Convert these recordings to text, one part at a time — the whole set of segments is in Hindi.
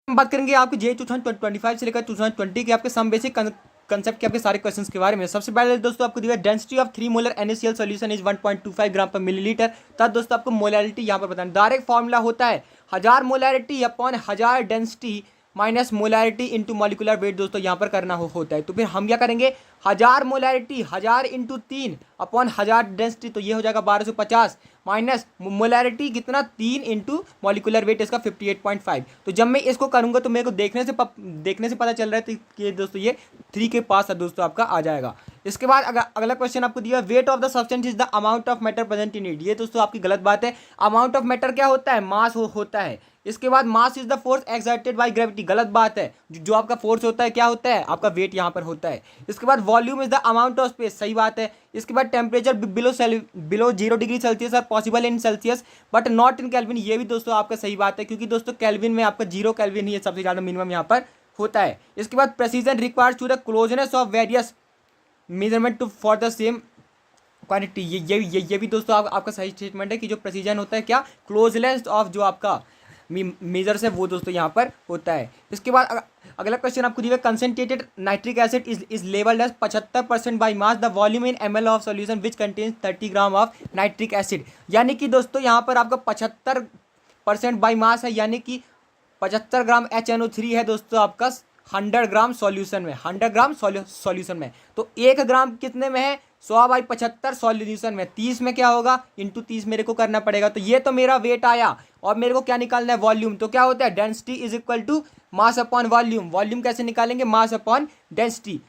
हम बात करेंगे आपके जे 2025 से लेकर 2020 के आपके सम बेसिक कंसेप्ट के आपके सारे क्वेश्चंस के बारे में। सबसे पहले दोस्तों आपको दिया density of 3 molar NaCl solution is 1.25 ग्राम पर मिलीलीटर। तब दोस्तों आपको मोलैरिटी यहाँ पर बताना, डायरेक्ट फॉर्मूला होता है 1000 molarity upon 1000 density minus molarity into molecular weight दोस्तों यहाँ पर करना होता है। तो फिर हम क्या करेंगे 1000 मोलैरिटी 1000 इंटू 3 अपॉन 1000 डेंसिटी, तो ये हो जाएगा 1250 माइनस मोलैरिटी कितना 3 इंटू मॉलिकुलर वेट इसका 58.5। तो जब मैं इसको करूंगा तो मेरे को देखने से पता चल रहा है कि दोस्तों ये 3 के पास है दोस्तों आपका आ जाएगा। इसके बाद अगला क्वेश्चन आपको दिया weight of the substance is the amount of matter present in it. ये दोस्तों आपकी गलत बात है। अमाउंट ऑफ मैटर क्या होता है, मास होता है। इसके बाद mass is the force exerted by gravity, गलत बात है। जो आपका फोर्स होता है क्या होता है, आपका वेट यहाँ पर होता है। इसके बाद volume is the amount of space, सही बात है। इसके बाद टेम्परेचर बिलो 0 डिग्री सेल्सियस और possible in Celsius but not in kelvin, ये भी दोस्तों आपका सही बात है, क्योंकि दोस्तों केल्विन में आपका 0 केल्विन ही सबसे ज़्यादा मिनिमम यहाँ पर होता है। इसके बाद precision requires to the closeness of various measurement to for the same quantity, ये भी दोस्तों आपका सही स्टेटमेंट है कि जो प्रेसिजन होता है क्या, क्लोजनेस ऑफ जो आपका मेजर्स है वो दोस्तों यहाँ पर होता है। इसके बाद अगला क्वेश्चन आपको दिया concentrated nitric acid is labelled as 75% by mass the volume in ml of solution which contains 30 gram of nitric acid. यानी कि दोस्तों यहाँ पर आपका 75% बाई मास है, यानी कि 75 ग्राम HNO3 है दोस्तों आपका 100 ग्राम सॉल्यूशन में, 100 ग्राम सॉल्यूशन में। तो 1 ग्राम कितने में है, 100/75 सॉल्यूशन में, 30 में क्या होगा इंटू 30 मेरे को करना पड़ेगा। तो ये तो मेरा वेट आया और मेरे को क्या निकालना है, वॉल्यूम। तो क्या होता है density is equal to mass upon volume. Volume कैसे निकालेंगे, मास अपॉन डेंसिटी।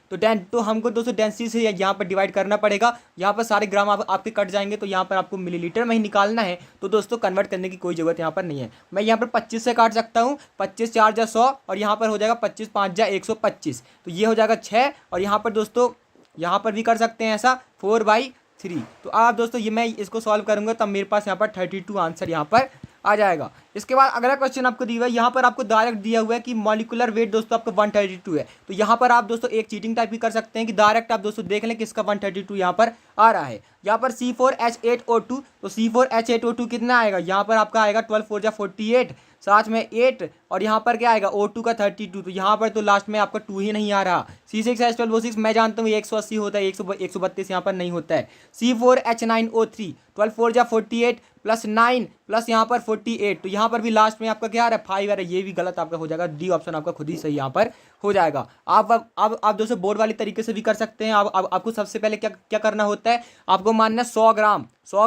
तो हमको दोस्तों डेंसिटी से यहाँ पर डिवाइड करना पड़ेगा। यहाँ पर सारे ग्राम आपके कट जाएंगे, तो यहाँ पर आपको मिलीलीटर में ही निकालना है। तो दोस्तों कन्वर्ट करने की कोई जरूरत यहाँ पर नहीं है। मैं यहाँ पर 25 से काट सकता हूँ, 25 4 जा 100 और यहाँ पर हो जाएगा 25 5 जा 125, तो ये हो जाएगा 6। और यहाँ पर दोस्तों यहाँ पर भी कर सकते हैं ऐसा 4/3। तो आप दोस्तों ये मैं इसको सॉल्व करूंगा तब मेरे पास यहाँ पर 32 आंसर यहाँ पर आ जाएगा। इसके बाद अगला क्वेश्चन आपको दिया हुआ है, यहाँ पर आपको डायरेक्ट दिया हुआ है कि मॉलिकुलर वेट दोस्तों आपका 132 है। तो यहाँ पर आप दोस्तों एक चीटिंग टाइप भी कर सकते हैं कि डायरेक्ट आप दोस्तों देख लें कि इसका 132 यहाँ पर आ रहा है। यहाँ पर C4H8O2, तो C4H8O2 कितना आएगा, यहाँ पर आपका आएगा 12 4 जा 48, साथ में 8 और यहाँ पर क्या आएगा O2 का 32। तो यहाँ पर तो लास्ट में आपका 2 ही नहीं आ रहा। C6H12O6 मैं जानता हूँ 180 होता है, 132 यहाँ पर नहीं होता है। C4H9O3 12 4 जा 48 प्लस 9 प्लस यहाँ पर 48, तो यहाँ पर भी लास्ट में आपका क्या आ रहा है 5 आ रहा है। ये भी गलत आपका हो जाएगा, डी ऑप्शन आपका खुद ही सही यहाँ पर हो जाएगा। आप दोस्तों बोर्ड वाली तरीके से भी कर सकते हैं। आपको सबसे पहले क्या करना होता है, आपको मानना है 100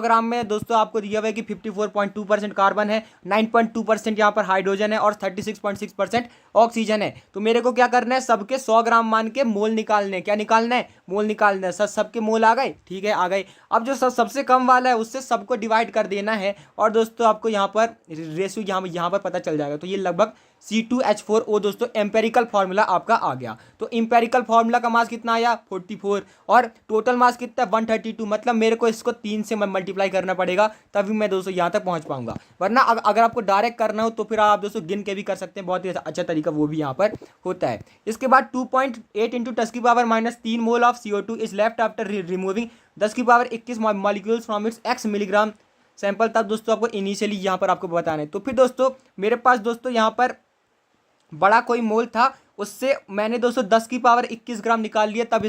ग्राम में दोस्तों आपको दिया हुआ है कि 54.2% कार्बन है, 9.2% यहाँ पर हाइड्रोजन है और 36.6% ऑक्सीजन है। तो मेरे को क्या करना है, सबके 100 ग्राम मान के मोल निकालने, क्या निकालना है, मोल निकालना है। सबके मोल आ गए, ठीक है आ गए। अब जो सबसे कम वाला है उससे सबको डिवाइड कर देना है और दोस्तों आपको यहाँ पर रेशियो यहाँ पर पता चल जाएगा। तो ये लगभग C2H4O दोस्तों एम्पेरिकल फार्मूला आपका आ गया। तो एम्पेरिकल फार्मूला का मास कितना आया 44 और टोटल मास कितना 132, मतलब मेरे को इसको 3 से मल्टीप्लाई करना पड़ेगा तभी मैं दोस्तों यहाँ तक पहुँच पाऊंगा। वरना अगर आपको डायरेक्ट करना हो तो फिर आप दोस्तों गिन के भी कर सकते हैं, बहुत ही अच्छा तरीका वो भी यहाँ पर होता है। इसके बाद 2.8 into 10⁻³ mole of CO2 is left after removing 10⁻21 molecules from its x milligram sample. तब दोस्तों आपको इनिशियली यहाँ पर आपको बताना है। तो फिर दोस्तों मेरे पास दोस्तों यहाँ पर बड़ा कोई मोल था, उससे मैंने दोस्तों 10⁻21 ग्राम निकाल लिया, तब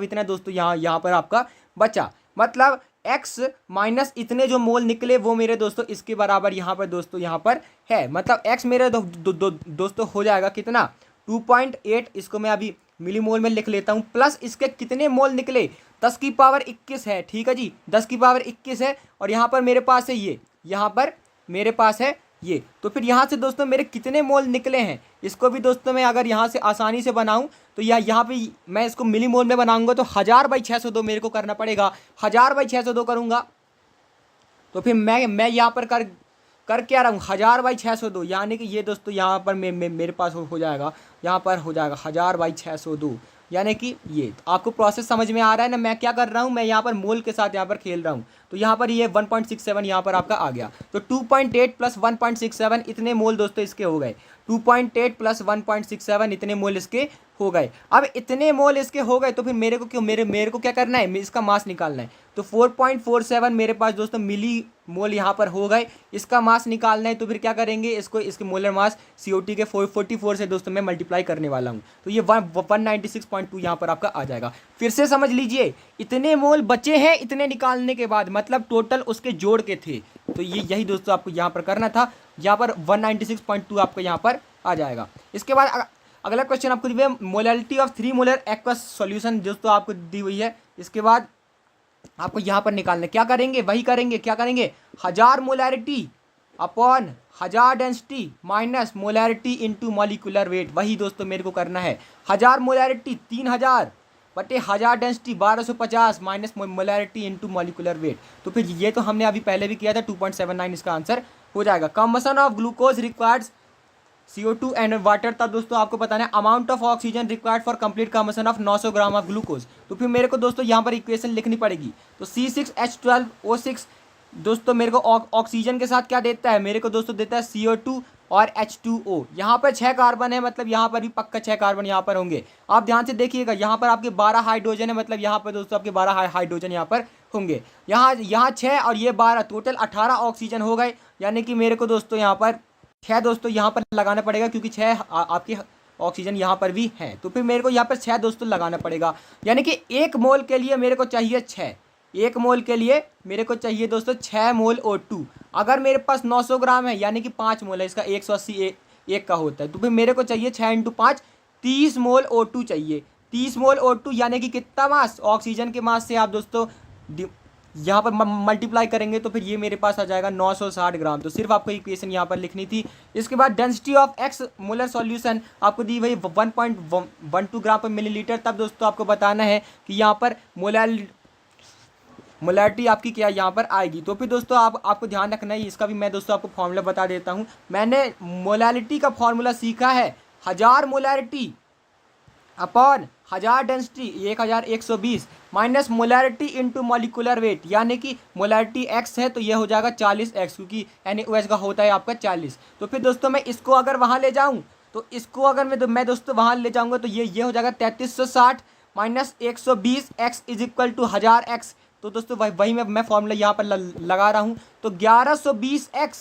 इतना दोस्तों यहाँ पर आपका बचा। मतलब x माइनस इतने जो मोल निकले वो मेरे दोस्तों इसके बराबर यहाँ पर दोस्तों यहाँ पर है। मतलब x मेरे दोस्तों हो जाएगा कितना 2.8, इसको मैं अभी मिलीमोल में लिख लेता हूँ, प्लस इसके कितने मोल निकले 10⁻21 है, ठीक है जी 10⁻21 है। और यहाँ पर मेरे पास है ये, यहाँ पर मेरे पास है ये। तो फिर यहाँ से दोस्तों मेरे कितने मोल निकले हैं, इसको भी दोस्तों मैं अगर यहाँ से आसानी से बनाऊँ तो यहाँ पे मैं इसको मिली मोल में बनाऊंगा तो 1000/602 मेरे को करना पड़ेगा। 1000/602 करूँगा तो फिर मैं यहाँ पर कर क्या रहा हूँ 1000/602, यानी कि ये दोस्तों यहाँ पर मेरे पास हो जाएगा, यहाँ पर हो जाएगा 1000/602, यानी कि ये आपको प्रोसेस समझ में आ रहा है ना। मैं क्या कर रहा हूँ, मैं यहाँ पर मोल के साथ यहाँ पर खेल रहा हूँ। तो यहाँ पर ये 1.67 यहाँ पर आपका आ गया। तो 2.8 प्लस 1.67 इतने मोल दोस्तों इसके हो गए। 2.8 प्लस 1.67 इतने मोल इसके हो गए। अब इतने मोल इसके हो गए तो फिर मेरे को क्या करना है, इसका मास निकालना है। तो 4.47 मेरे पास दोस्तों मिली मोल यहाँ पर हो गए। इसका मास निकालना है तो फिर क्या करेंगे, इसके मोलर मास CO2 के 444 से दोस्तों मैं मल्टीप्लाई करने वाला हूँ, तो ये 196.2 यहाँ पर आपका आ जाएगा। फिर से समझ लीजिए, इतने मोल बचे हैं इतने निकालने के बाद, मतलब टोटल उसके जोड़ के थे, तो ये यही दोस्तों आपको यहाँ पर करना था। यहाँ पर 196.2 आपको यहाँ पर आ जाएगा। इसके बाद अगला क्वेश्चन आपको दिया molality of 3 molar aqueous solution दोस्तों आपको दी हुई है। इसके बाद आपको यहाँ पर निकालना, क्या करेंगे, वही करेंगे, क्या करेंगे, 1000 molarity upon 1000 density minus molarity into molecular wait, वही दोस्तों मेरे को करना है। 1000 मोलैरिटी 3000 बटे 1000 density 1250 minus molarity into molecular wait, तो फिर ये तो हमने अभी पहले भी किया था, 2.79 इसका आंसर हो जाएगा। Combustion of glucose requires CO2 and water, तब दोस्तों आपको बताना है amount of oxygen required for complete combustion of 900 gram of glucose. तो फिर मेरे को दोस्तों यहाँ पर इक्वेशन लिखनी पड़ेगी, तो C6H12O6 दोस्तों मेरे को ऑक्सीजन के साथ क्या देता है, मेरे को दोस्तों देता है CO2 और H2O। यहाँ पर 6 कार्बन है, मतलब यहाँ पर भी पक्का 6 कार्बन यहाँ पर होंगे। आप ध्यान से देखिएगा, यहाँ पर आपके 12 हाइड्रोजन है, मतलब यहाँ पर दोस्तों आपके 12 हाइड्रोजन यहाँ पर होंगे। यहाँ 6 और ये 12, टोटल 18 ऑक्सीजन हो गए, यानी कि मेरे को दोस्तों यहाँ पर 6 दोस्तों यहाँ पर लगाना पड़ेगा, क्योंकि 6 आपके ऑक्सीजन यहाँ पर भी है, तो फिर मेरे को यहाँ पर 6 दोस्तों लगाना पड़ेगा। यानी कि 1 मोल के लिए मेरे को चाहिए 6, 1 मोल के लिए मेरे को चाहिए दोस्तों 6 मोल O2। अगर मेरे पास 900 ग्राम है यानी कि 5 मोल है, इसका 180 एक का होता है, तो फिर मेरे को चाहिए 6 × 5 30 मोल O2 चाहिए। 30 मोल O2 यानी कि कितना मास, ऑक्सीजन के मास से आप दोस्तों यहाँ पर मल्टीप्लाई करेंगे, तो फिर ये मेरे पास आ जाएगा 960 ग्राम। तो सिर्फ आपको इक्वेशन यहाँ पर लिखनी थी। इसके बाद density of x molar solution आपको दी वही 1.12 ग्राम पर मिलीलीटर। तब दोस्तों आपको बताना है कि यहाँ पर मोलैरिटी आपकी क्या यहाँ पर आएगी। तो फिर दोस्तों आपको ध्यान रखना है, इसका भी मैं दोस्तों आपको फॉर्मूला बता देता हूँ। मैंने मोलैरिटी का फॉर्मूला सीखा है, 1000 molarity upon 1000 density 1120 minus molarity into molecular wait, यानी कि मोलैरिटी x है तो ये हो जाएगा 40x, क्योंकि NaOH का होता है आपका 40। तो फिर दोस्तों मैं इसको अगर वहाँ ले जाऊँ, तो इसको अगर मैं दोस्तों वहाँ ले जाऊँगा तो ये हो जाएगा 3360 minus 120x is equal to 1000x। तो दोस्तों वही मैं फॉर्मूला यहाँ पर लगा रहा हूँ, तो 1120x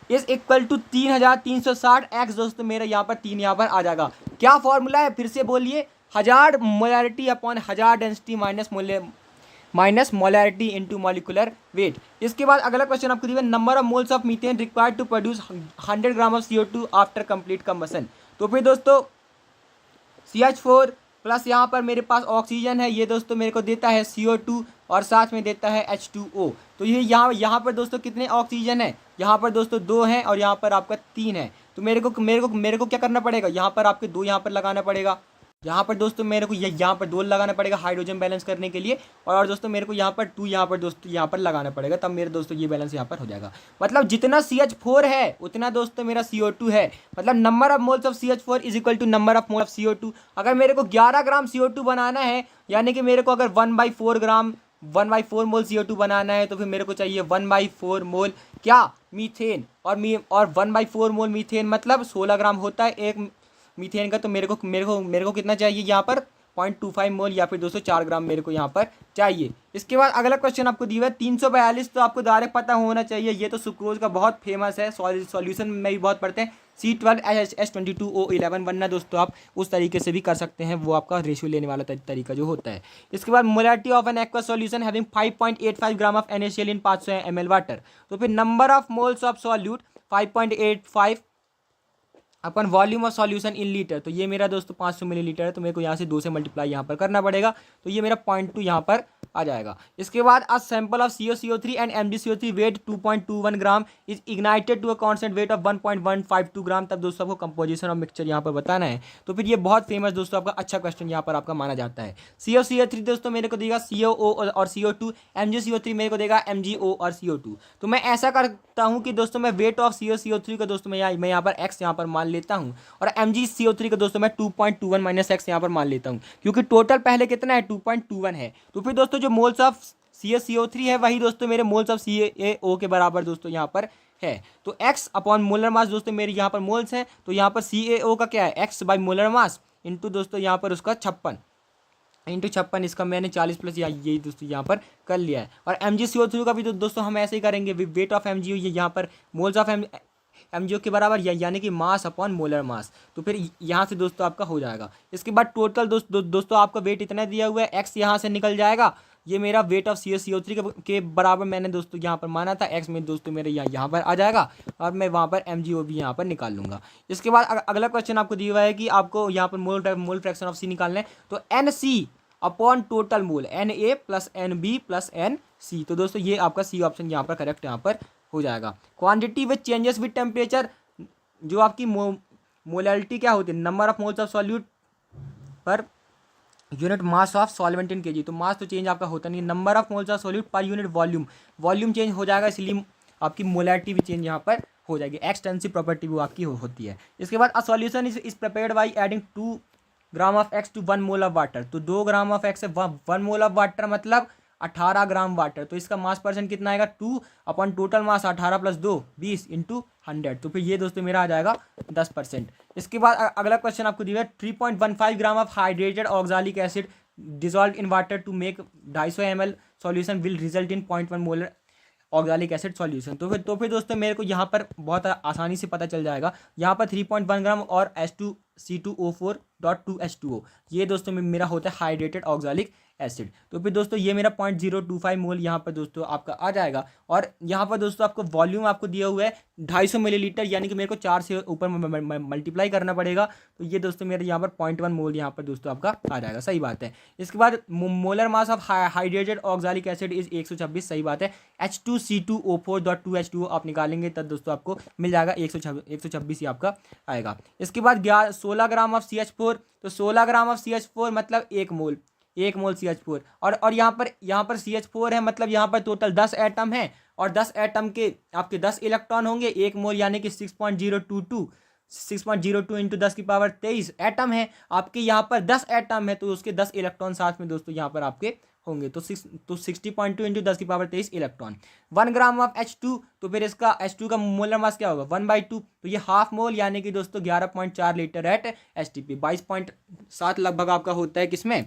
is equal to 3360x दोस्तों मेरा यहाँ पर 3 यहाँ पर आ जाएगा। क्या फॉर्मूला है, फिर से बोलिए, 1000 molarity upon 1000 density minus molarity into molecular weight. इसके बाद अगला क्वेश्चन आपको दिया, number of moles of methane required to produce 100 gram of CO2 after complete combustion. तो फिर दोस्तों CH4 प्लस यहाँ पर मेरे पास ऑक्सीजन है, ये दोस्तों मेरे को देता है CO2 और साथ में देता है H2O। तो ये यहाँ पर दोस्तों कितने ऑक्सीजन है, यहाँ पर दोस्तों 2 हैं और यहाँ पर आपका 3 है। तो मेरे को क्या करना पड़ेगा, यहाँ पर आपके 2 यहाँ पर लगाना पड़ेगा, यहाँ पर दोस्तों मेरे को यहाँ पर 2 लगाना पड़ेगा हाइड्रोजन बैलेंस करने के लिए, और दोस्तों मेरे को यहाँ पर 2 यहाँ पर दोस्तों यहाँ पर लगाना पड़ेगा, तब मेरे दोस्तों ये बैलेंस यहाँ पर हो जाएगा। मतलब जितना CH4 है उतना दोस्तों मेरा CO2 है, मतलब number of moles of CH4 is equal to number of mole of CO2। अगर मेरे को 11 ग्राम CO2 बनाना है, यानी कि मेरे को अगर 1/4 मोल CO2 बनाना है, तो फिर मेरे को चाहिए 1/4 मोल क्या, मीथेन, और 1/4 मोल मीथेन मतलब 16 ग्राम होता है एक मीथेन का। तो मेरे को कितना चाहिए यहाँ पर 0.25 मोल या फिर 204 ग्राम मेरे को यहाँ पर चाहिए। इसके बाद अगला क्वेश्चन आपको दिया है 342, तो आपको डायरेक्ट पता होना चाहिए, ये तो सुक्रोज का बहुत फेमस है, सॉल्यूशन में भी बहुत पढ़ते हैं, C12H22O11, वरना दोस्तों आप उस तरीके से भी कर सकते हैं, वो आपका रेशियो लेने वाला तरीका जो होता है। इसके बाद molarity of an aqueous solution having 5.85 gram of NaCl in 500 ml water. तो फिर number of moles of solute 5.85 upon volume of solution in litre, तो ये मेरा दोस्तों 500 मिलीलीटर है, तो मेरे को यहाँ से 2 से मल्टीप्लाई यहाँ पर करना पड़ेगा, तो ये मेरा 0.2 यहाँ पर आ जाएगा। इसके बाद a sample of CaCO3 and MgCO3 weight 2.21 gram is ignited to a constant weight of 1.152 gram. तब दोस्तों आपको कंपोजिशन ऑफ मिक्सचर यहाँ पर बताना है। तो फिर ये बहुत फेमस दोस्तों आपका अच्छा क्वेश्चन यहाँ पर आपका माना जाता है। CaCO3 दोस्तों मेरे को देगा CO और CO2, MgCO3 मेरे को देगा MgO और CO2। तो मैं ऐसा करता हूँ कि दोस्तों मैं वेट ऑफ CaCO3 का दोस्तों मैं यहाँ पर x यहाँ पर मान लेता हूँ, और MgCO3 का दोस्तों मैं 2.21 माइनस x यहाँ पर मान लेता हूँ, क्योंकि टोटल पहले कितना है 2.21 है। तो फिर दोस्तों जो मोल्स ऑफ CaCO3 है वही दोस्तों मेरे मोल्स ऑफ CaO के बराबर दोस्तों यहाँ पर है। तो x अपॉन मोलर मास दोस्तों मेरे यहाँ पर मोल्स हैं, तो यहाँ पर CaO का क्या है x by molar mass into दोस्तों यहाँ पर उसका 56। इंटू 56, इसका मैंने 40 प्लस यही दोस्तों यहाँ पर कर लिया है। और MgCO3 का भी दोस्तों हम ऐसे ही करेंगे, वेट ऑफ MgO ये यहाँ पर मोल्स ऑफ MgO के बराबर यानी कि मास अपॉन मोलर मास। तो फिर यहाँ से दोस्तों आपका हो जाएगा। इसके बाद टोटल दोस्तों आपका वेट इतना दिया हुआ है, x यहाँ से निकल जाएगा, ये मेरा वेट ऑफ CO3 के बराबर मैंने दोस्तों यहाँ पर माना था, x में दोस्तों मेरे यहाँ पर आ जाएगा और मैं वहाँ पर MgO भी यहाँ पर निकाल लूँगा। इसके बाद अगला क्वेश्चन आपको दिया हुआ है कि आपको यहाँ पर मोल फ्रैक्शन ऑफ C निकालना है, तो NC upon total mole Na plus NB plus NC। तो दोस्तों ये आपका C ऑप्शन यहाँ पर करेक्ट यहाँ पर हो जाएगा। Quantity which changes with temperature, जो आपकी मोलैलिटी क्या होती है, number of moles of solute per unit mass of solvent in KG. तो मास तो चेंज आपका होता नहीं, number of moles of solute per unit volume change हो जाएगा, इसलिए आपकी मोलैलिटी भी चेंज यहाँ पर हो जाएगी। एक्सटेंसिव प्रॉपर्टी वो आपकी होती है। इसके बाद a solution is prepared by adding 2 gram of x to 1 mole of water. तो 2 ग्राम ऑफ x है 1 मोल ऑफ वाटर मतलब 18 ग्राम वाटर। तो इसका मास परसेंट कितना आएगा 2 upon total mass 18 plus 2 20 into 100। तो फिर ये दोस्तों मेरा आ जाएगा 10%। इसके बाद अगला क्वेश्चन आपको दिया है 3.15 gram of hydrated oxalic acid dissolve in water to make 250 ml solution will result in 0.1 molar oxalic acid solution. तो फिर दोस्तों मेरे को यहाँ पर बहुत आसानी से पता चल जाएगा। यहाँ पर 3.1 ग्राम और H2C2O4.2H2O ये दोस्तों मेरा होता है हाइड्रेटेड ऑक्सालिक एसिड। तो फिर दोस्तों ये मेरा 0.025 मोल यहाँ पर दोस्तों आपका आ जाएगा। और यहाँ पर दोस्तों आपको वॉल्यूम आपको दिया हुआ है 250 मिलीलीटर, यानी कि मेरे को 4 से ऊपर मल्टीप्लाई करना पड़ेगा। तो ये दोस्तों मेरे यहाँ पर 0.1 मोल यहाँ पर दोस्तों आपका आ जाएगा, सही बात है। इसके बाद molar mass of hydrated oxalic acid is 126, सही बात है। H2C2O4.2H2O आप निकालेंगे तब दोस्तों आपको मिल जाएगा 126 ही आपका आएगा। इसके बाद 16 ग्राम ऑफ CH4, तो 16 ग्राम ऑफ CH4 मतलब 1 मोल CH4। और यहाँ पर CH4 है मतलब यहाँ पर टोटल 10 एटम है और 10 एटम के आपके 10 इलेक्ट्रॉन होंगे। 1 मोल यानी कि 6.02 इंटू 10 की पावर 23 एटम है। आपके यहाँ पर 10 एटम है तो उसके 10 इलेक्ट्रॉन साथ में दोस्तों यहाँ पर आपके होंगे। तो 60.2 इंटू 10 की power 23 electron. 1 gram of H2, तो फिर इसका H2 का मोलर मास क्या होगा 1/2, तो ये हाफ मोल यानी कि दोस्तों 11.4 लीटर एट STP। 22.7 लगभग आपका होता है किसमें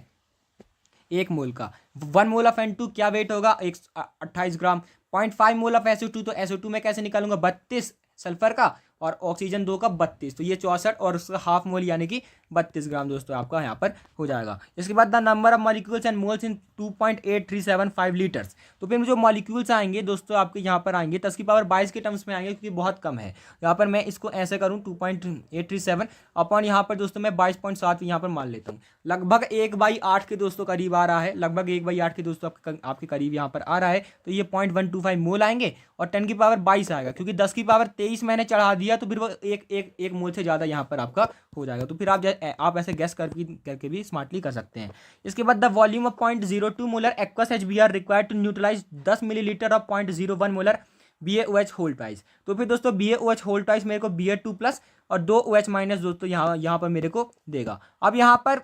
1 मोल का। 1 मोल ऑफ N2 क्या वेट होगा 28 ग्राम। 0.5 मोल ऑफ SO2, तो SO2 में कैसे निकालूंगा 32 सल्फर का और ऑक्सीजन 2 का 32, तो ये 64 और उसका हाफ मोल यानी कि 32 ग्राम दोस्तों आपका यहाँ पर हो जाएगा। इसके बाद the number of molecules and moles in 2.8375 litres. तो फिर जो मॉलिक्यूल्स आएंगे दोस्तों आपके यहाँ पर आएंगे 10 की पावर 22 के टर्म्स में आएंगे, क्योंकि बहुत कम है। यहाँ पर मैं इसको ऐसे करूँ 2.837 अपॉन यहाँ पर दोस्तों मैं 22.7 यहाँ पर मान लेता हूँ। लगभग 1/8 के दोस्तों करीब आ रहा है, लगभग 1/8 के दोस्तों आपके करीब यहाँ पर आ रहा है। तो ये 0.125 मोल आएंगे और 10 की पावर 22 आएगा, क्योंकि 10 की पावर 23 मैंने चढ़ा दिया तो फिर वो एक मोल से ज़्यादा यहाँ पर आपका हो जाएगा। तो फिर आप ऐसे गैस करके भी स्मार्टली कर सकते हैं। इसके बाद the volume of 0.02 molar aqueous HBr required to neutralise 10 millilitre of 0.01 molar BaOH whole twice. तो फिर दोस्तों BaOH होल ट्वाइस मेरे को Ba2 प्लस और 2 OH माइनस दोस्तों यहाँ पर मेरे को देगा। अब यहाँ पर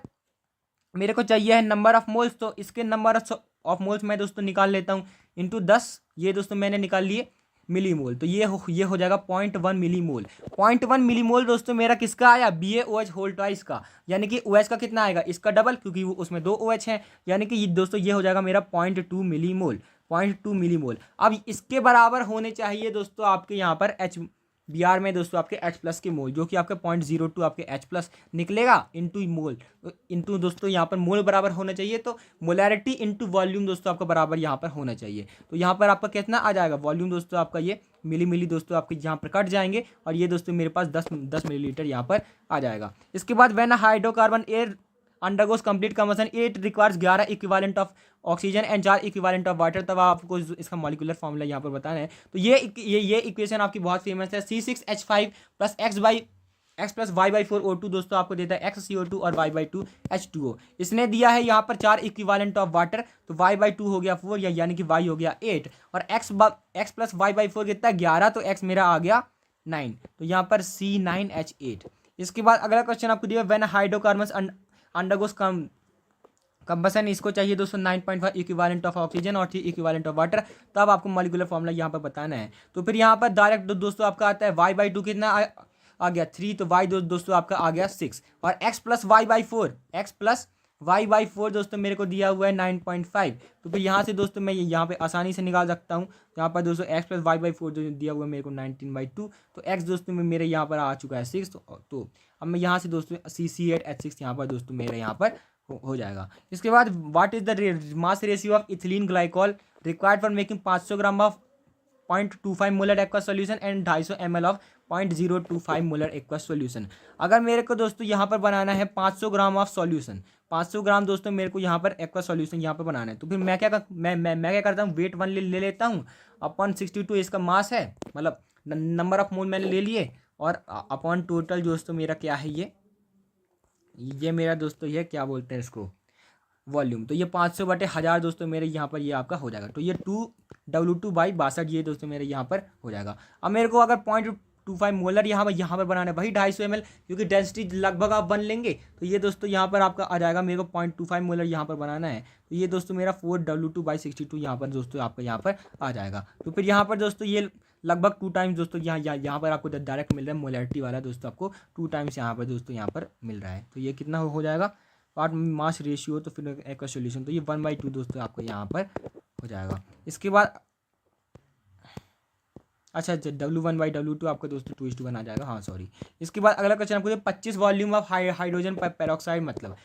मेरे को चाहिए है नंबर ऑफ मोल्स, तो इसके नंबर ऑफ मोल्स मैं दोस्तों निकाल लेता हूँ इंटू 10, ये दोस्तों मैंने निकाल लिए मिलीमोल। तो ये हो जाएगा 0.1 मिलीमोल। 0.1 मिलीमोल दोस्तों मेरा किसका आया BaOH होल ट्वाइस का, यानी कि OH का कितना आएगा इसका डबल, क्योंकि वो उसमें 2 OH हैं, यानी कि दोस्तों ये हो जाएगा मेरा 0.2 मिलीमोल। 0.2 मिलीमोल। अब इसके बराबर होने चाहिए दोस्तों आपके यहाँ पर HBr में दोस्तों आपके H प्लस के मोल, जो कि आपके 0.02 आपके H प्लस निकलेगा इंटू मोल, इंटू दोस्तों यहाँ पर मोल बराबर होना चाहिए। तो मोलैरिटी इंटू वॉल्यूम दोस्तों आपका बराबर यहाँ पर होना चाहिए। तो यहाँ पर आपका कितना आ जाएगा वॉल्यूम दोस्तों आपका ये मिली दोस्तों आपके यहाँ पर कट जाएंगे और ये दोस्तों मेरे पास 10 मिलीलीटर यहाँ पर आ जाएगा। इसके बाद when hydrocarbon air undergoes complete combustion it requires 11 equivalent of oxygen and 4 equivalent of water. तब आपको इसका मॉलिक्यूलर फॉर्मूला यहाँ पर बताना है। तो ये इक्वेशन आपकी बहुत फेमस है। C6H5 plus x plus y/4 O2 दोस्तों आपको देता है XCO2 और y/2 H2O। इसने दिया है यहाँ पर 4 इक्विवेलेंट ऑफ वाटर, तो y/2 हो गया 4 यानी कि y हो गया 8 और x प्लस y/4 कितना है 11, तो x मेरा आ गया 9, तो यहाँ पर C9H8। इसके बाद अगला क्वेश्चन आपको दिया व्हेन हाइड्रोकार्बन्स अंडरगोस कंबशन, इसको चाहिए दोस्तों 9.5 इक्विवेलेंट ऑफ ऑक्सीजन और 3 इक्विवेलेंट ऑफ वाटर। तब आपको मॉलिक्यूलर फॉर्मूला यहाँ पर बताना है। तो फिर यहाँ पर डायरेक्ट दोस्तों आपका आता है y/2 कितना आ गया 3, तो y दोस्तों आपका आ गया 6 और x plus y/4 x plus y/4 दोस्तों मेरे को दिया हुआ है 9.5। तो फिर यहाँ से दोस्तों मैं यहाँ पे आसानी से निकाल सकता हूँ। यहाँ पर दोस्तों x + y/4 जो दिया हुआ है मेरे को 19/2। तो x दोस्तों में मेरे यहाँ पर आ चुका है 6। तो अब मैं यहाँ से दोस्तों C8H6 यहाँ पर दोस्तों मेरे यहाँ पर हो जाएगा। इसके बाद what is the mass ratio of ethylene glycol required for making 500 gram of 0.25 molar aqua solution and 250 ml of 0.025 molar aqua solution. अगर मेरे को दोस्तों यहाँ पर बनाना है 500 ग्राम ऑफ सॉल्यूशन, 500 ग्राम दोस्तों मेरे को यहाँ पर एक्वा सॉल्यूशन यहाँ पर बनाना है, तो फिर मैं क्या करता हूँ, वेट 1 ले लेता हूँ, अपॉन 62 इसका मास है, मतलब नंबर ऑफ मोल मैंने ले लिए, और अपॉन टोटल दोस्तों मेरा क्या है, ये मेरा दोस्तों ये क्या बोलते हैं इसको, वॉल्यूम। तो ये 500/1000 दोस्तों मेरे यहाँ पर ये आपका हो जाएगा। तो ये 2W2/62 ये दोस्तों मेरे यहाँ पर हो जाएगा। अब मेरे को अगर 0.25 मोलर यहाँ पर बनाना है, वही 250 ml, क्योंकि डेंसिटी लगभग आप बन लेंगे। तो ये दोस्तों यहाँ पर आपका आ जाएगा, मेरे को 0.25 मोलर यहाँ पर बनाना है। तो ये दोस्तों मेरा 4W2/62 यहाँ पर दोस्तों आपका यहाँ पर आ जाएगा। तो फिर यहाँ पर दोस्तों ये लगभग 2 टाइम्स दोस्तों यहाँ पर आपको डायरेक्ट मिल रहा है, मोलैरिटी वाला दोस्तों आपको 2 टाइम्स यहाँ पर दोस्तों यहाँ पर मिल रहा है। तो ये कितना हो जाएगा, पार्ट मास रेशियो, तो फिर एक्वा सॉल्यूशन, तो ये 1/2 दोस्तों आपको यहाँ पर हो जाएगा। इसके बाद अच्छा W1/W2 आपका दोस्तों 2:1 आ जाएगा, हाँ सॉरी। इसके बाद अगला क्वेश्चन आपको 25 वॉल्यूम ऑफ हाइड्रोजन पेरोक्साइड, मतलब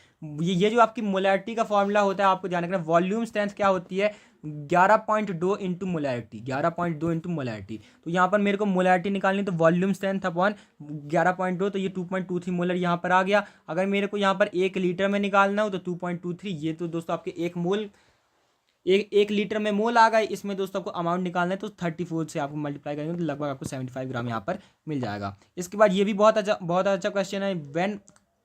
ये जो आपकी मोलैरिटी का फॉर्मूला होता है, आपको ध्यान रखना, वॉल्यूम स्ट्रेंथ क्या होती है, 11.2 इंटू मोलैरिटी, 11.2 इंटू मोलैरिटी। तो यहाँ पर मेरे को मोलैरिटी निकालनी, तो वॉल्यूम स्ट्रेंथ अपॉन 11.2, तो ये 2.23 मोलर यहाँ पर आ गया। अगर मेरे को यहाँ पर 1 लीटर में निकालना हो तो 2.23, ये तो दोस्तों आपके 1 मोल, एक लीटर में मोल आ गए। इसमें दोस्तों आपको अमाउंट निकालना है, तो 34 से आपको मल्टीप्लाई करेंगे तो लगभग आपको 75 ग्राम यहाँ पर मिल जाएगा। इसके बाद ये भी बहुत अच्छा क्वेश्चन है, when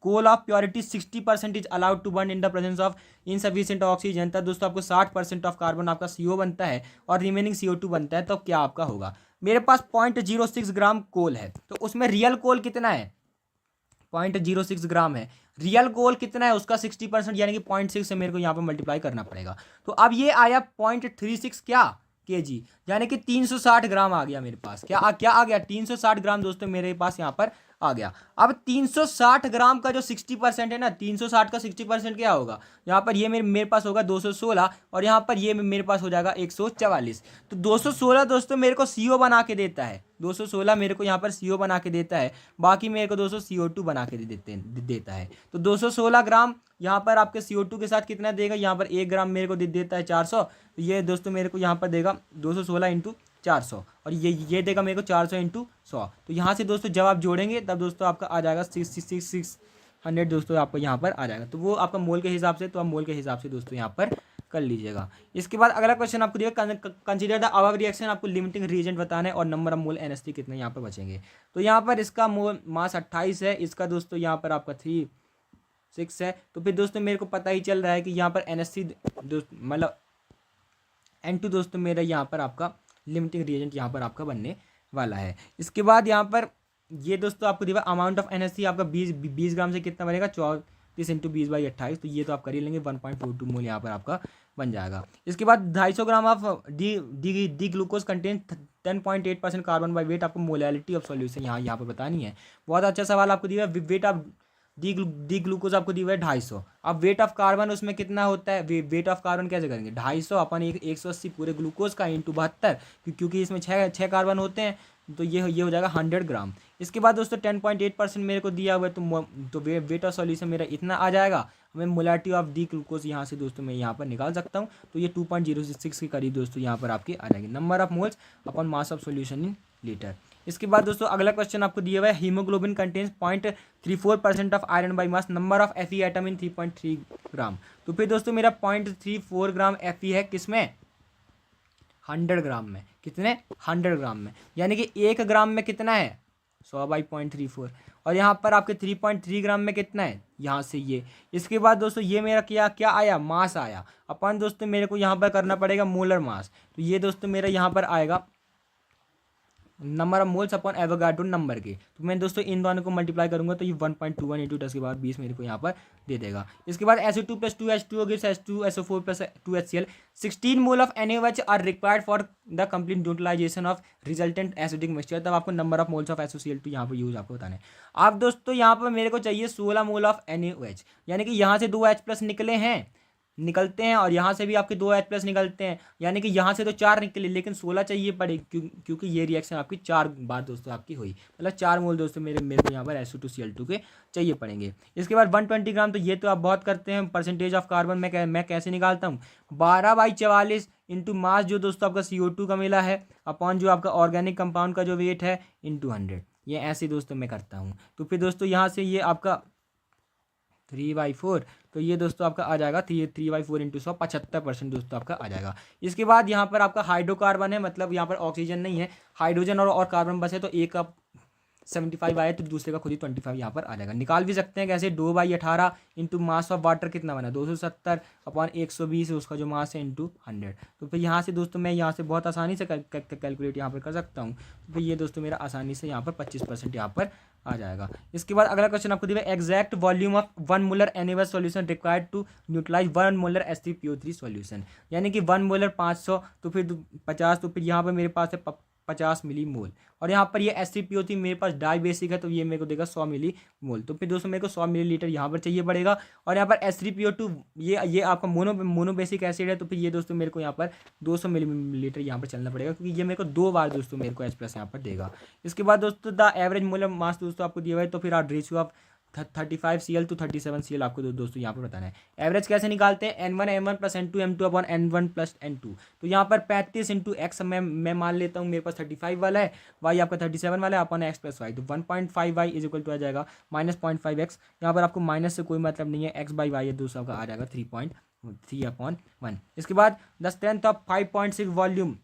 coal of purity 60% is allowed to burn in the presence of insufficient oxygen, तब दोस्तों आपको 60% ऑफ कार्बन आपका CO बनता है और रिमेनिंग CO2 बनता है। तो क्या आपका होगा, मेरे पास 0.06 ग्राम कोल है, तो उसमें रियल कोल कितना है, 0.06 ग्राम है। रियल कोल कितना है उसका 60%, यानी कि 0.6 से मेरे को यहाँ पर मल्टीप्लाई करना पड़ेगा। तो अब ये आया 0.36 क्या kg, यानी कि 360 ग्राम आ गया मेरे पास। क्या आ गया, 360 ग्राम दोस्तों मेरे पास यहाँ पर आ गया। अब 360 ग्राम का जो 60% है ना, 360 का 60% क्या होगा, यहाँ पर ये मेरे पास होगा 216, और यहाँ पर ये मेरे पास हो जाएगा 144। तो 216 दोस्तों मेरे को CO बना के देता है, 216 मेरे को यहाँ पर CO बना के देता है, बाकी मेरे को दोस्तों CO2 बना के देता है। तो 216 ग्राम यहाँ पर आपके CO2 के साथ कितना देगा, यहाँ पर 1 ग्राम मेरे को देता है 400। तो ये दोस्तों मेरे को यहाँ पर देगा 216 इंटू 400, और ये देगा मेरे को 400 इंटू 100। तो यहाँ से दोस्तों जब आप जोड़ेंगे तब दोस्तों आपका आ जाएगा 600 दोस्तों आपको यहाँ पर आ जाएगा। तो वो आपका मोल के हिसाब से, तो आप मोल के हिसाब से दोस्तों यहाँ पर कर लीजिएगा। इसके बाद अगला क्वेश्चन आपको दिया, कंसीडर द अबव रिएक्शन, आपको लिमिटिंग रिएजेंट बताना है और नंबर ऑफ मोल NH3 कितने यहाँ पर बचेंगे। तो यहाँ पर इसका मोल मास 28 है, इसका दोस्तों यहाँ पर आपका 6 है। तो फिर दोस्तों मेरे को पता ही चल रहा है कि यहाँ पर NH3 मतलब N2 दोस्तों मेरा यहाँ पर आपका लिमिटिंग रिएजेंट यहाँ पर आपका बनने वाला है। इसके बाद यहाँ पर ये दोस्तों आपको दिया अमाउंट ऑफ NH3 आपका 20 ग्राम से कितना बनेगा, 34 इंटू 20/28। तो ये तो आप कर ही लेंगे, 1.42 मोल यहाँ पर आपका बन जाएगा। इसके बाद 250 gram of D glucose contain 10.8% carbon by wait, आपको मोलैरिटी ऑफ सॉल्यूशन यहाँ पर बतानी है। बहुत अच्छा सवाल आपको दिया, वेट ऑफ डी ग्लूकोज आपको दिया है 250। अब वेट ऑफ कार्बन उसमें कितना होता है, वेट ऑफ कार्बन कैसे करेंगे, 250 अपन 180 पूरे ग्लूकोज का इंटू 72, क्योंकि इसमें 6 कार्बन होते हैं, तो ये हो जाएगा 100 ग्राम। इसके बाद दोस्तों 10.8% मेरे को दिया हुआ है, तो वेट ऑफ सॉल्यूशन मेरा इतना आ जाएगा। मैं मोलैरिटी ऑफ डी ग्लूकोज यहाँ से दोस्तों मैं यहाँ पर निकाल सकता हूँ, तो ये 2.06 के करीब दोस्तों यहाँ पर आपके आ जाएंगे। Number of moles upon mass of solution in litre. इसके बाद दोस्तों अगला क्वेश्चन आपको दिया हुआ है, haemoglobin contains 0.34% of iron by mass, number of Fe atom in 3.3 ग्राम। तो फिर दोस्तों मेरा 0.34 ग्राम Fe है, किसमें, 100 ग्राम में। कितने, 100 ग्राम में, यानी कि 1 ग्राम में कितना है, 100/0.34, और यहाँ पर आपके 3.3 ग्राम में कितना है, यहाँ से ये। इसके बाद दोस्तों ये मेरा क्या आया, मास आया। अपन दोस्तों मेरे को यहाँ पर करना पड़ेगा मोलर मास, तो ये दोस्तों मेरा यहाँ पर आएगा number of moles upon Avogadro number के। तो मैं दोस्तों इन दोनों को मल्टीप्लाई करूंगा तो ये 1.21 इंटू 10 के बाद 20 मेरे को यहाँ पर दे देगा। इसके बाद SO2 + 2H2O gives H2SO4 + 2HCl। 16 mole of NaOH are required for the complete neutralisation of resultant acidic mixture. तब आपको number of moles of SOCl2 यहाँ पर यूज आपको बताना है। अब दोस्तों यहाँ पर मेरे को चाहिए 16 मोल ऑफ NaOH, यानी कि यहाँ से 2H+ निकलते हैं और यहाँ से भी आपके 2H+ निकलते हैं, यानी कि यहाँ से तो 4 निकले लेकिन 16 चाहिए पड़े क्योंकि ये रिएक्शन आपकी 4 बार दोस्तों आपकी हुई, मतलब 4 मोल दोस्तों मेरे को यहाँ पर SO2Cl2 के चाहिए पड़ेंगे। इसके बाद 120 ग्राम, तो ये तो आप बहुत करते हैं। परसेंटेज ऑफ कार्बन मैं कैसे निकालता हूँ, 12/44 इंटू मास जो दोस्तों आपका CO2 का मिला है अपॉन जो आपका ऑर्गेनिक कंपाउंड का जो वेट है इंटू 100। ये ऐसे दोस्तों मैं करता हूँ। तो फिर दोस्तों यहाँ से ये आपका 3/4, तो ये दोस्तों आपका आ जाएगा 3/4 इंटू 100, 75% दोस्तों आपका आ जाएगा। इसके बाद यहाँ पर आपका हाइड्रोकार्बन है, मतलब यहाँ पर ऑक्सीजन नहीं है, हाइड्रोजन और कार्बन बस है, तो एक का 75 आए तो दूसरे का खुद ही 25 यहाँ पर आ जाएगा। निकाल भी सकते हैं कैसे, 2/18 इंटू मास ऑफ वाटर कितना बना 270 अपॉन 120 उसका जो मास है इंटू 100। तो फिर यहाँ से दोस्तों मैं यहाँ से बहुत आसानी से कैलकुलेट यहाँ पर कर सकता हूँ। तो फिर ये दोस्तों मेरा आसानी से यहाँ पर 25% यहाँ पर आ जाएगा। इसके बाद अगला क्वेश्चन आपको दिया exact volume of 1 molar NaOH solution required to neutralise 1 molar H3PO3 solution, यानी कि 1 मोलर 500 तो फिर 50, तो फिर यहाँ पर मेरे पास है 50 मिली मोल, और यहाँ पर ये H3PO3 मेरे पास डाई बेसिक है तो ये मेरे को देगा 100 मिली मोल। तो फिर दोस्तों मेरे को 100 मिलीलीटर यहाँ पर चाहिए पड़ेगा। और यहाँ पर H3PO2 ये आपका मोनो बेसिक एसिड है, तो फिर ये दोस्तों मेरे को यहाँ पर 200 मिलीलीटर यहाँ पर चलना पड़ेगा क्योंकि ये मेरे को 2 बार दोस्तों मेरे को H+ यहाँ पर देगा। इसके बाद दोस्तों द एवरेज मोलर मास दोस्तों आपको दिया हुआ है, तो फिर आप ratio of 35Cl to 37Cl आपको दोस्तों यहाँ पर बताना है। एवरेज कैसे निकालते हैं, N1 + N2 M2 upon N1 + N2। तो यहाँ पर 35 इंटू एक्स मैं मान लेता हूँ, मेरे पास 35 वाला है, y आपका 37 वाला है अपॉन x + y, तो 1.5y इज इक्वल टू आ जाएगा -0.5x। यहाँ पर आपको माइनस से कोई मतलब नहीं है, x/y है दोस्तों आपका आ जाएगा 3.3/1। इसके बाद द स्ट्रेंथ ऑफ 5.6 वॉल्यूम,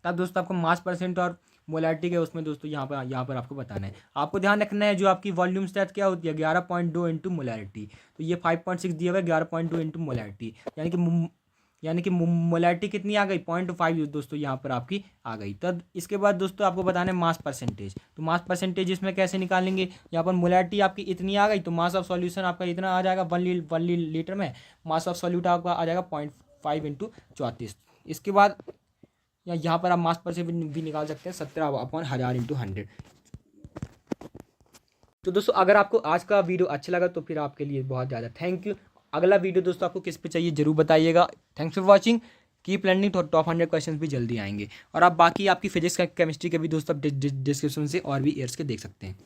तब दोस्तों आपको मास परसेंट और मोलैरिटी के उसमें दोस्तों यहाँ पर आपको बताना है। आपको ध्यान रखना है जो आपकी वॉल्यूम स्ट्रेंथ क्या होती है 11.2 इंटू मोलैरिटी, तो ये 5.6 दिया हुआ है 11.2 इंटू मोलैरिटी, यानी कि मोलैरिटी कितनी आ गई 0.5 दोस्तों यहाँ पर आपकी आ गई। तब इसके बाद दोस्तों आपको बताना है मास परसेंटेज, तो मास परसेंटेज इसमें कैसे निकालेंगे, यहाँ पर मोलैरिटी आपकी इतनी आ गई तो मास ऑफ सॉल्यूशन आपका इतना आ जाएगा 1 लीटर में, मास ऑफ सॉल्यूट आपका आ जाएगा 0.5 इंटू 34। इसके बाद या यहाँ पर आप मास पर से भी निकाल सकते हैं 17/1000 इंटू 100। तो दोस्तों अगर आपको आज का वीडियो अच्छा लगा तो फिर आपके लिए बहुत ज़्यादा थैंक यू। अगला वीडियो दोस्तों आपको किस पे चाहिए जरूर बताइएगा। Thanks for watching, keep learning, top 100 question भी जल्दी आएंगे। और आप बाकी आपकी फिजिक्स केमिस्ट्री के भी दोस्तों डिस्क्रिप्शन से और भी ईयर्स के देख सकते हैं।